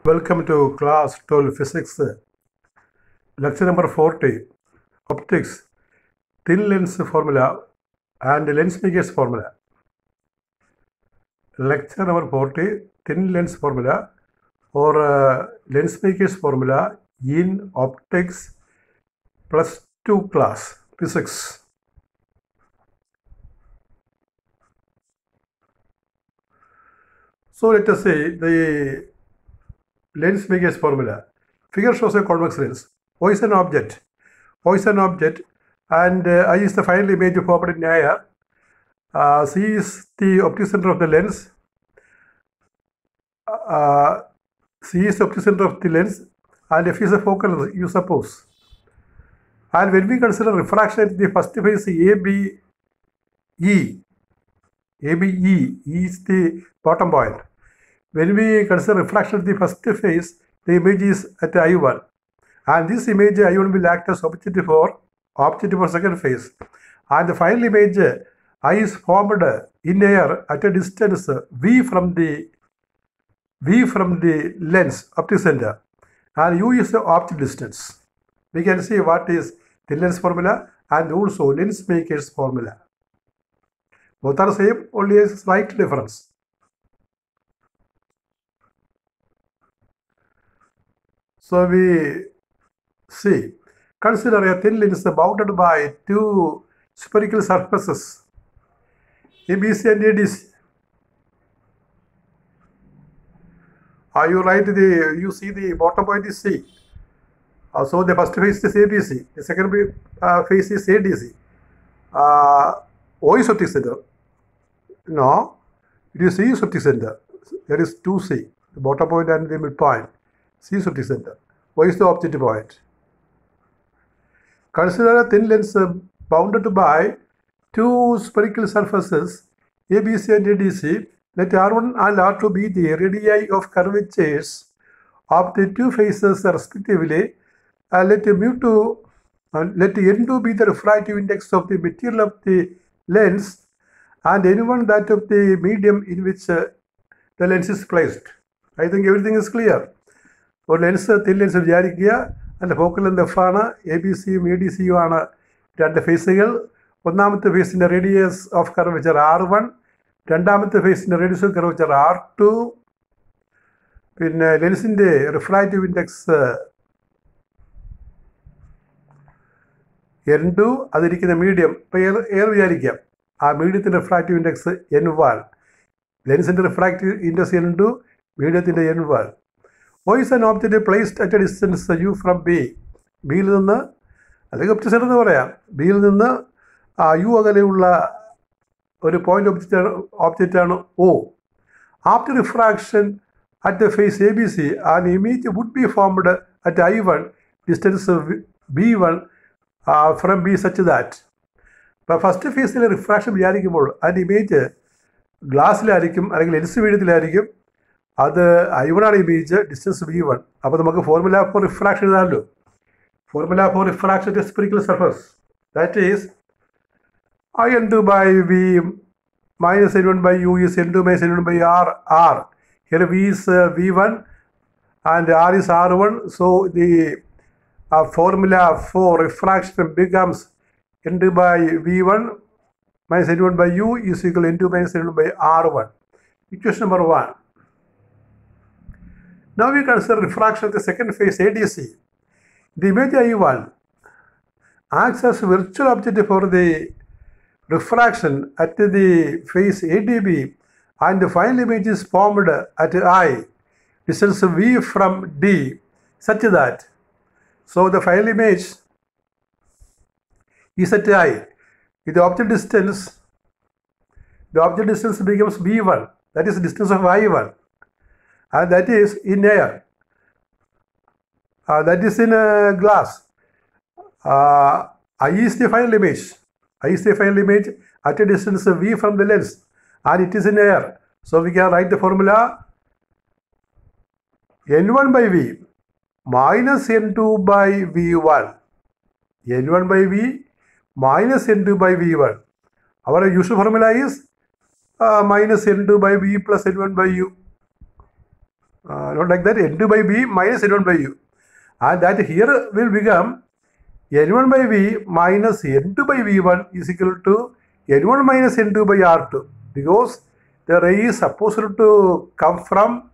Welcome to class 12 physics, lecture number 40, optics, thin lens formula and lens makers formula. Lecture number 40, thin lens formula or lens makers formula in optics plus 2 class physics. So let us say the lens makers formula. Figure shows a convex lens. O is an object. O is an object and I is the final image formed in air. C is the optic center of the lens. C is the optic center of the lens and F is the focal length, you suppose. And when we consider refraction at the first phase ABE is the bottom point. When we consider refraction at the first phase, the image is at I1. And this image I1 will act as objective for second phase. And the final image I is formed in air at a distance V from the lens optic center. And U is the object distance. We can see what is the lens formula and also lens makers formula. Both are same, only a slight difference. So we see, consider a thin lens bounded by two spherical surfaces, ABC and ADC. You see the bottom point is C. So the first phase is ABC, the second phase is ADC. O is optic center. No, it is C is optic center. There is 2C, the bottom point and the midpoint. C is optic center. O is the objective point. Consider a thin lens bounded by two spherical surfaces, ABC and ADC. Let R1 and R2 be the radii of curvatures of the two faces respectively. Let N2 be the refractive index of the material of the lens and N1 that of the medium in which the lens is placed. I think everything is clear. So lens, thin lens vijarikkya and focal length F ആണ്, ABC യും ADC യും ആണ് രണ്ട് ഫേസുകൾ. ഒന്നാമത്തെ ഫേസിന്റെ radius of curvature R1, രണ്ടാമത്തെ ഫേസിന്റെ radius of curvature R2. പിന്നെ ലെൻസിന്റെ refractive index N2, അതിരിക്കുന്ന മീഡിയം ഇപ്പോൾ എയർ വിചാരിക്കാം, ആ മീഡിയത്തിൻ്റെ റിഫ്രാക്റ്റീവ് ഇൻഡെക്സ് N1. ലെൻസിൻ്റെ റിഫ്രാക്റ്റീവ് ഇൻഡെക്സ് N2, മീഡിയത്തിൻ്റെ N1. O is an object placed at a distance U from B. ബിയിൽ നിന്ന്, അല്ലെങ്കിൽ ഒപ്റ്റിക് സെന്റർ എന്ന് പറയാം, ബിയിൽ നിന്ന് U അകലെയുള്ള ഒരു point ഒബ്ജക്റ്റാണ് O. After refraction at the face ABC, an image would be formed at I1, distance B1 from B such that. ഇപ്പോൾ ഫസ്റ്റ് ഫേസിലെ റിഫ്രാക്ഷൻ വിചാരിക്കുമ്പോൾ അതിൻ്റെ ഇമേജ് ഗ്ലാസ്സിലായിരിക്കും അല്ലെങ്കിൽ ലെൻസ് മീഡിയത്തിലായിരിക്കും. അത് I1 ആണ് ഇമേജ്, ഡിസ്റ്റൻസ് V1. അപ്പോൾ നമുക്ക് ഫോർമുല ഫോർ റിഫ്രാക്ഷൻ എഴുതാമല്ലോ. Formula for refraction of spherical surface, that is I_N2 by V minus N1 by U is N2 minus N1 by R. Here V is V1 and R is R1. So the formula for refraction becomes N2 by V1 minus N1 by U is equal to N2 minus N1 by R1. Equation number 1. Now we consider refraction of the second phase ADC. The image I1 acts as virtual object for the refraction at the phase ADB and the final image is formed at I, distance V from D, such that. So the final image is at I. With the object distance becomes B1, that is the distance of I1. And that is in air, that is in glass. I is the final image. I is the final image at a distance V from the lens and it is in air. So we can write the formula N1 by V minus N2 by V1. N1 by V minus N2 by V1. Our usual formula is minus N2 by V plus N1 by U. not like that, n2 by v minus n1 by u. And that here will become n1 by v minus n2 by v1 is equal to n1 minus n2 by r2, because the ray is supposed to come from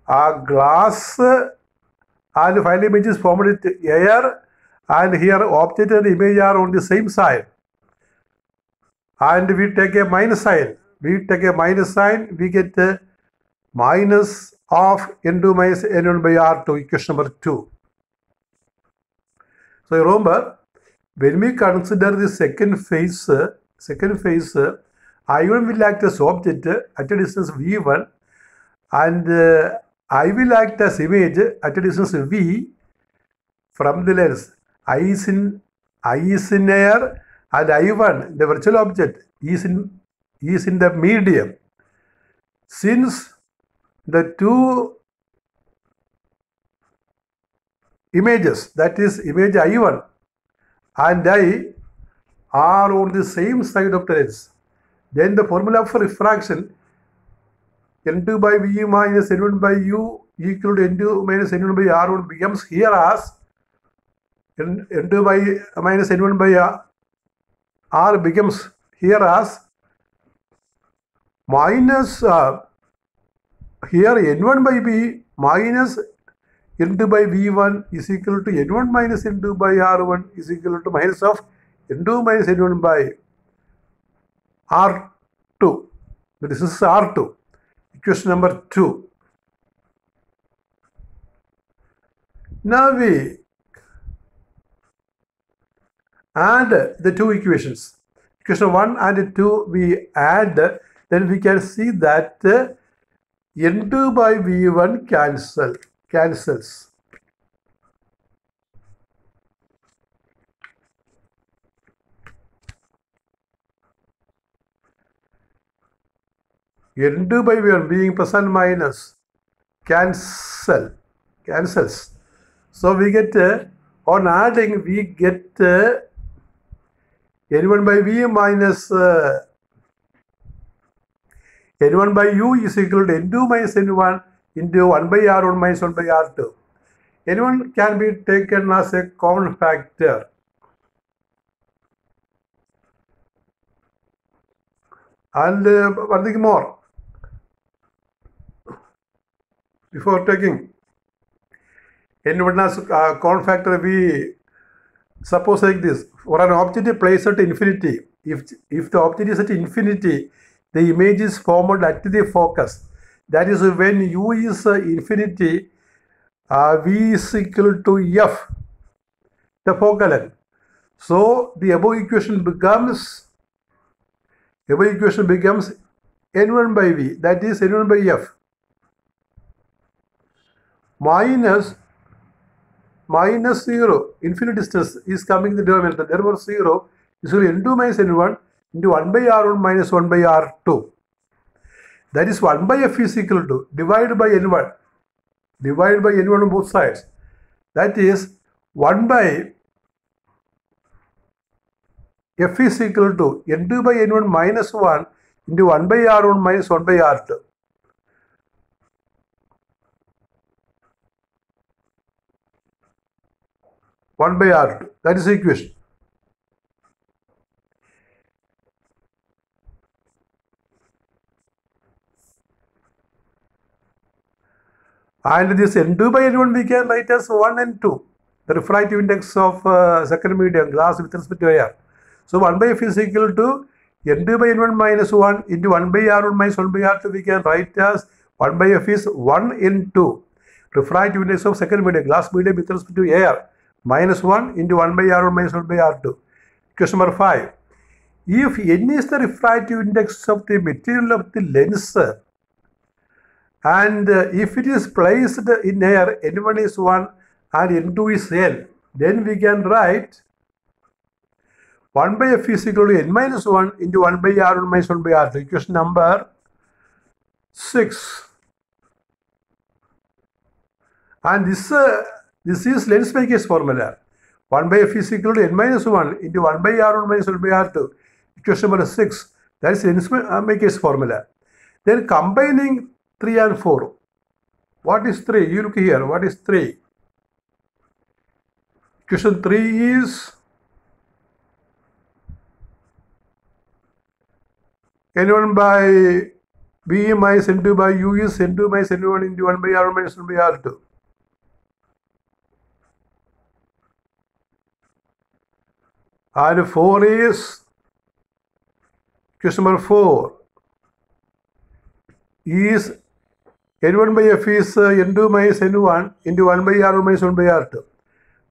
a glass and final image is formed with air, and here object and image are on the same side, and we take a minus sign. We get minus of n2 minus n1 by r2, equation number 2. So remember, when we consider the second phase, I1 will act as object at a distance v1, and I will act as image at a distance v from the lens. I is in air, and I1, the virtual object, is in the medium. Since the two images, that is image I1 and I, are on the same side of the lens, then the formula for refraction n2 by v minus n1 by u equal to n2 minus n1 by r1 becomes here as n2 by minus n1 by r becomes here as minus here n1 by v minus n2 by v1 is equal to n1 minus n2 by r1 is equal to minus of n2 minus n1 by r2. This is r2, equation number 2. Now we add the two equations. Equation 1 and 2 we add, then we can see that n2 by v1 cancels. n2 by v1 being plus and minus cancels. So we get on adding we get n1 by v minus n1 by u is equal to n2 minus n1 into 1 by r1 minus 1 by r2. n1 can be taken as a common factor. And one thing more, before taking n1 as common factor, we suppose like this: for an object placed at infinity, if the object is at infinity, the image is formed at the focus. That is when u is infinity, v is equal to f, the focal length. So the above equation becomes n1 by v, that is n1 by f, minus 0, infinite distance is coming in the denominator, therefore 0 is equal to n2 minus n1 into 1 by r1 minus 1 by r2. That is 1 by f is equal to divided by n1 on both sides. That is 1 by f is equal to n2 by n1 minus 1 into 1 by r1 minus 1 by r2. That is the equation. And this n2 by n1 we can write as 1 and 2, the refractive index of second medium glass with respect to air. So 1 by f is equal to n2 by n1 minus 1 into 1 by r1 minus 1 by r2. We can write as 1 by f is 1 into refractive index of second medium glass medium with respect to air minus 1 into 1 by r1 minus 1 by r2. Question number 5. If n is the refractive index of the material of the lens, and if it is placed in air, n1 is 1 and n2 is n, then we can write 1 by f is equal to n minus 1 into 1 by r1 minus 1 by r2. Equation number 6. And this is Lens-Maker's formula. 1 by f is equal to n minus 1 into 1 by r1 minus 1 by r2. Equation number 6. That is Lens-Maker's formula. Then combining 3 and 4. What is 3? You look here. What is 3? Equation 3 is N1 by B minus N2 by U is N2 minus N1 into 1 by R1 minus 1 by R2. And 4 is question number 4 is N1 by F is N2 minus N1 into 1 by R1 minus 1 by R2.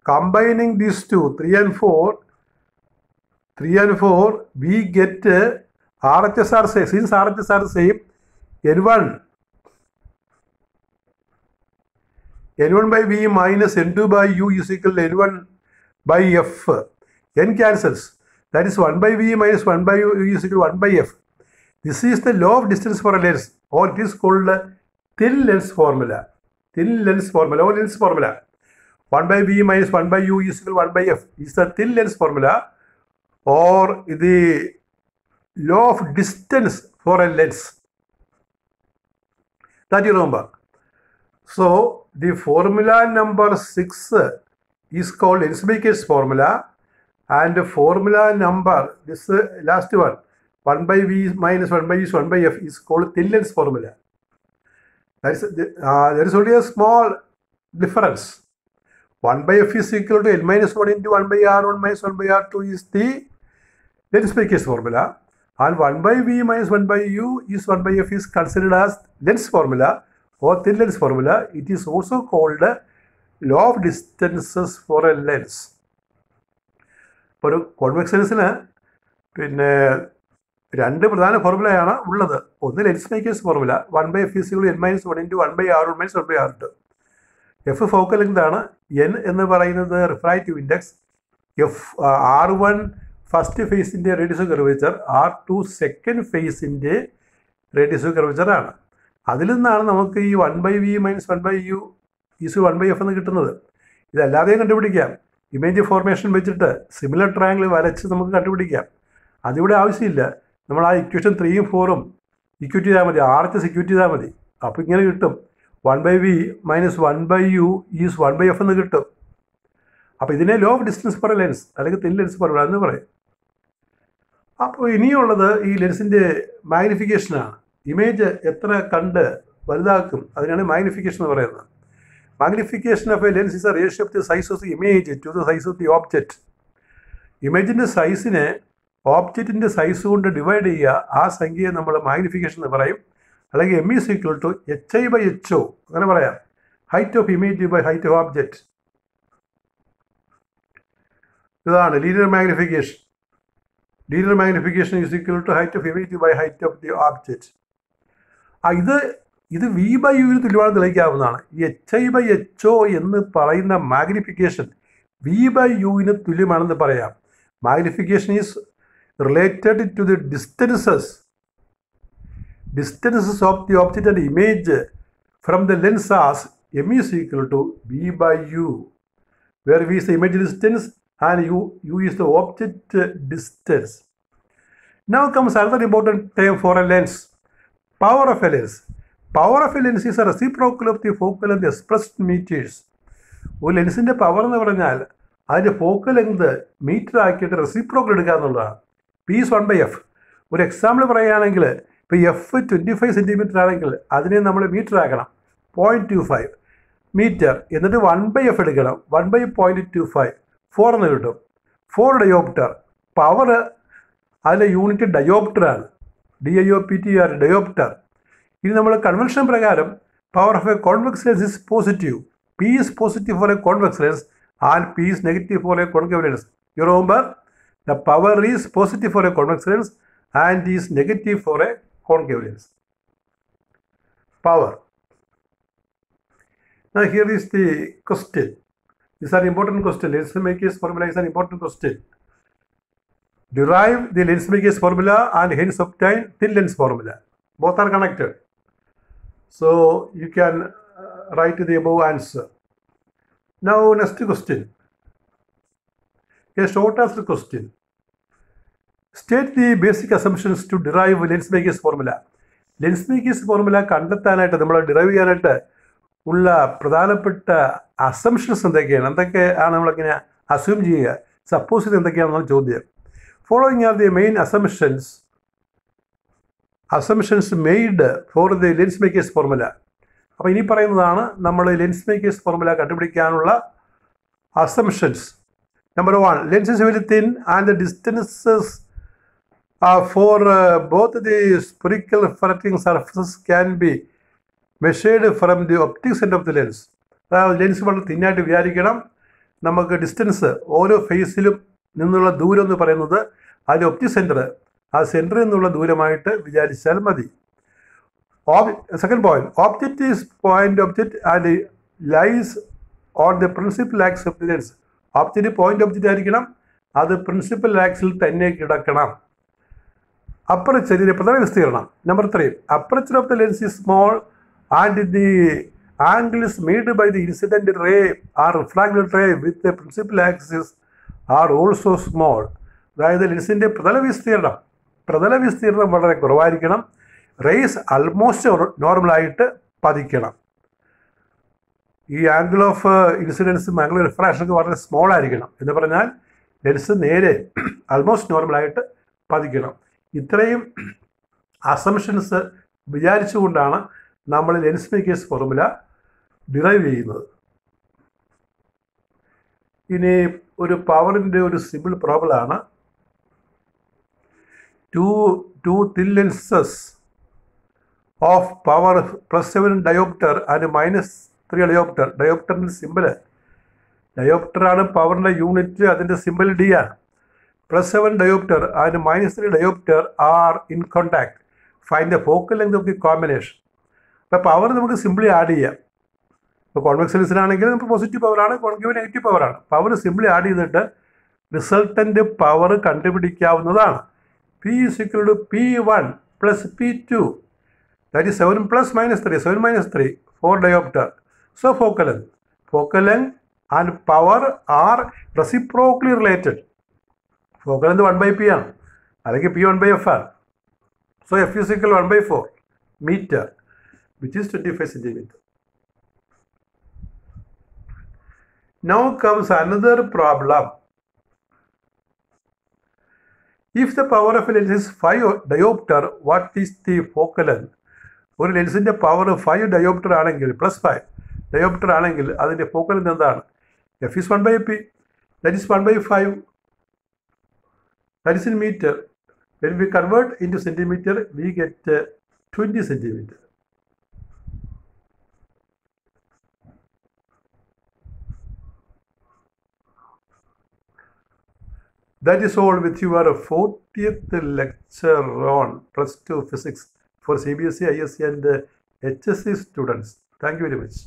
Combining these two, 3 and 4, we get RHS are same. Since RHS are same, N1 by V minus N2 by U is equal to N1 by F. N cancels. That is 1 by V minus 1 by U is equal to 1 by F. This is the law of distance for a lens, or it is called thin lens formula. Thin lens formula or lens formula. 1 by V minus 1 by U is equal to 1 by F is the thin lens formula, or the law of distance for a lens. That you remember. So the formula number 6 is called Lensmaker's formula, and formula number, this last one, 1 by V minus 1 by U is 1 by F, is called thin lens formula. There is only a small difference. 1 by F is equal to N minus 1 into 1 by R1 minus 1 by R2 is the Lensmaker's formula, and 1 by V minus 1 by U is 1 by F is considered as lens formula or thin lens formula. It is also called law of distances for a lens. ഒരു convex ലെൻസിന് പിന്നെ രണ്ട് പ്രധാന ഫോർമുലയാണ് ഉള്ളത്. ഒന്ന് ലെൻസ്മേക്കേഴ്സ് formula, 1 by F is equal to N minus 1 into 1 by R1 minus 1 by R2. F focal length ആണ്, N എന്ന് പറയുന്നത് refractive index, R1 first ഫേസിൻ്റെ radius of curvature, R2 second ഫേസിൻ്റെ റേഡിയസ് ഓഫ് കർവേച്ചർ ആണ്. അതിൽ നിന്നാണ് നമുക്ക് ഈ 1 by V minus 1 by U is 1 by F എന്ന് കിട്ടുന്നത്. ഇതല്ലാതെയും കണ്ടുപിടിക്കാം. ഇമേജ് ഫോർമേഷൻ വെച്ചിട്ട് സിമിലർ ട്രയാങ്കിൾ വരച്ച് നമുക്ക് കണ്ടുപിടിക്കാം. അതിവിടെ ആവശ്യമില്ല. നമ്മൾ ആ ഇക്വേഷൻ 3ഉം 4ഉം ഇക്വേറ്റ് ചെയ്താൽ മതി, RHS ഇക്വേറ്റ് ചെയ്താൽ മതി. അപ്പോൾ ഇങ്ങനെ കിട്ടും, 1 by V minus 1 by U is 1 by F എന്ന് കിട്ടും. അപ്പോൾ ഇതിനെ law of distance for a lens അല്ലെങ്കിൽ തിൻ ലെൻസ് ഫോർമുല എന്ന് പറയും. അപ്പോൾ ഇനിയുള്ളത് ഈ ലെൻസിൻ്റെ മാഗ്നിഫിക്കേഷനാണ്. ഇമേജ് എത്ര കണ്ട് വലുതാക്കും, അതിനാണ് മാഗ്നിഫിക്കേഷൻ എന്ന് പറയുന്നത്. Magnification of a lens is a ratio of the size of the image to the size of the object. ഇമേജിൻ്റെ സൈസിനെ ഓബ്ജക്റ്റിൻ്റെ സൈസ് കൊണ്ട് ഡിവൈഡ് ചെയ്യുക, ആ സംഖ്യയെ നമ്മൾ മാഗ്നിഫിക്കേഷൻ എന്ന് പറയും. അല്ലെങ്കിൽ M is equal to HI by HO അങ്ങനെ പറയാം, height of image by height of object. ഇതാണ് linear magnification. Linear magnification is equal to height of image by height of the object. ഇത് V by U തുല്യമാണെന്ന് തെളിയിക്കാവുന്നതാണ്. ഈ HI by HO എന്ന് പറയുന്ന magnification V by U തുല്യമാണെന്ന് പറയാം. Magnification is related to the distances of the object and image from the lens as M is equal to V by U, where V is the image distance and U is the object distance. Now comes another important term for a lens, power of a lens. Power of a lens is a reciprocal of the focal length expressed in meters. ഒരു ലെൻസിൻ്റെ power എന്ന് പറഞ്ഞാൽ അതിൻ്റെ focal length metre ആക്കിയിട്ട് reciprocal എടുക്കുക എന്നുള്ളതാണ്. P is 1 by F. ഒരു example പറയുകയാണെങ്കിൽ ഇപ്പോൾ F 25 സെൻറ്റിമീറ്റർ ആണെങ്കിൽ അതിനെ നമ്മൾ മീറ്റർ ആക്കണം, 0.25 മീറ്റർ, എന്നിട്ട് 1 by F എടുക്കണം, 1 by 0.25, 4 എന്ന് കിട്ടും. 4 ഡയോപ്റ്റർ. പവർ അതിലെ യൂണിറ്റ് ഡയോപ്റ്ററാണ്, DIOPTR ഡയോപ്റ്റർ. ഇനി നമ്മൾ കൺവെൻഷൻ പ്രകാരം power of A convex lens is positive. P is positive for a convex lens and P is negative for a concave lens. You remember, the power is positive for a convex lens and is negative for a concave lens. Power. Now here is the question. This is an important question. Lensmaker's formula is an important question. Derive the Lensmaker's formula and hence obtain thin lens formula. Both are connected. So you can write the above answer. Now next question. A short answer question. State the basic assumptions to derive Lensmaker's formula. Lensmaker's formula കണ്ടെത്താനായിട്ട് നമ്മൾ derive ചെയ്യാനായിട്ട് ഉള്ള പ്രധാനപ്പെട്ട assumptions എന്തൊക്കെയാണ് നമ്മളിങ്ങനെ assume ചെയ്യുക, suppose ചെയ്ത് എന്തൊക്കെയാണെന്നാണ് ചോദ്യം. Following are the main assumptions made for the lens makers formula. അപ്പോൾ ഇനി പറയുന്നതാണ് നമ്മൾ ലെൻസ് മേക്കേഴ്സ് ഫോർമുല കണ്ടുപിടിക്കാനുള്ള assumptions. Number 1, lens is very thin and the distances for both the spherical refracting surfaces can be measured from the optic center of the lens. അതായത് lens വളരെ തിന്നായിട്ട് വിചാരിക്കണം. നമുക്ക് distance ഓരോ ഫേസിലും നിന്നുള്ള ദൂരം എന്ന് പറയുന്നത് അതിൻ്റെ ഒപ്റ്റിക് സെൻറ്റർ, ആ സെൻറ്ററിൽ നിന്നുള്ള ദൂരമായിട്ട് വിചാരിച്ചാൽ മതി. Second point, object is point object and lies on the principal axis of the lens. Object point object ആയിരിക്കണം, അത് പ്രിൻസിപ്പൽ ആക്സിൽ തന്നെ കിടക്കണം. അപ്പർച്ചറിന്റെ പ്രധാന വിസ്തീർണം. Number 3, aperture of the lens is small and the angles made by the incident ray or refracted ray with the principal axis are also small. അതായത് ലെൻസിൻ്റെ പ്രതല വിസ്തീർണം വളരെ കുറവായിരിക്കണം, റേസ് ആൾമോസ്റ്റ് നോർമലായിട്ട് പതിക്കണം. ഈ ആംഗിൾ ഓഫ് ഇൻസിഡൻസും ആംഗിൾ റിഫ്രാക്ഷനൊക്കെ വളരെ സ്മോൾ ആയിരിക്കണം. എന്ന് പറഞ്ഞാൽ ലെൻസ് നേരെ ആൾമോസ്റ്റ് നോർമലായിട്ട് പതിക്കണം. ഇത്രയും അസംഷൻസ് വിചാരിച്ചുകൊണ്ടാണ് നമ്മൾ ലെൻസ് മേക്കേഴ്സ് ഫോർമുല ഡിറൈവ് ചെയ്യുന്നത്. ഇനി ഒരു പവറിൻ്റെ ഒരു സിമ്പിൾ പ്രോബ്ലമാണ്. Two thin lenses of power +7 dioptre and -3 dioptre. ഡയോപ്റ്ററിൻ്റെ സിമ്പിള്, ഡയോപ്റ്ററാണ് പവറിൻ്റെ യൂണിറ്റ്, അതിൻ്റെ സിമ്പിൾ ഡി ആണ്. +7 diopter and -3 diopter are in contact. Find the focal length of the combination. അപ്പോൾ പവർ നമുക്ക് സിംപ്ലി ആഡ് ചെയ്യാം. ഇപ്പോൾ കോൺവെക്സ് ലെൻസിനാണെങ്കിൽ നമുക്ക് പോസിറ്റീവ് പവറാണ്, കോൺകേവ് നെഗറ്റീവ് പവറാണ്. പവർ സിംപ്ലി ആഡ് ചെയ്തിട്ട് resultant power കണ്ടുപിടിക്കാവുന്നതാണ്. P = P1 + P2. That is 7 + -3, 7 - 3, 4 diopter. So focal length and power are reciprocally related. Focal length 1/P ആണ്, അല്ലെങ്കിൽ P1/F ആണ്. So F is equal 1/4 meter, which is 25 centimeter. Now comes another problem. If the power of a lens is 5 diopter, what is the focal length? ഒരു ലെൻസിൻ്റെ power 5 diopter ആണെങ്കിൽ, +5 diopter ആണെങ്കിൽ അതിൻ്റെ focal length എന്താണ്? F is 1/P, that is 1/5. That is in meter. When we convert into centimeter, we get 20 centimeter. That is all with your 40th lecture on +2 physics for CBSE, ISC and HSC students. Thank you very much.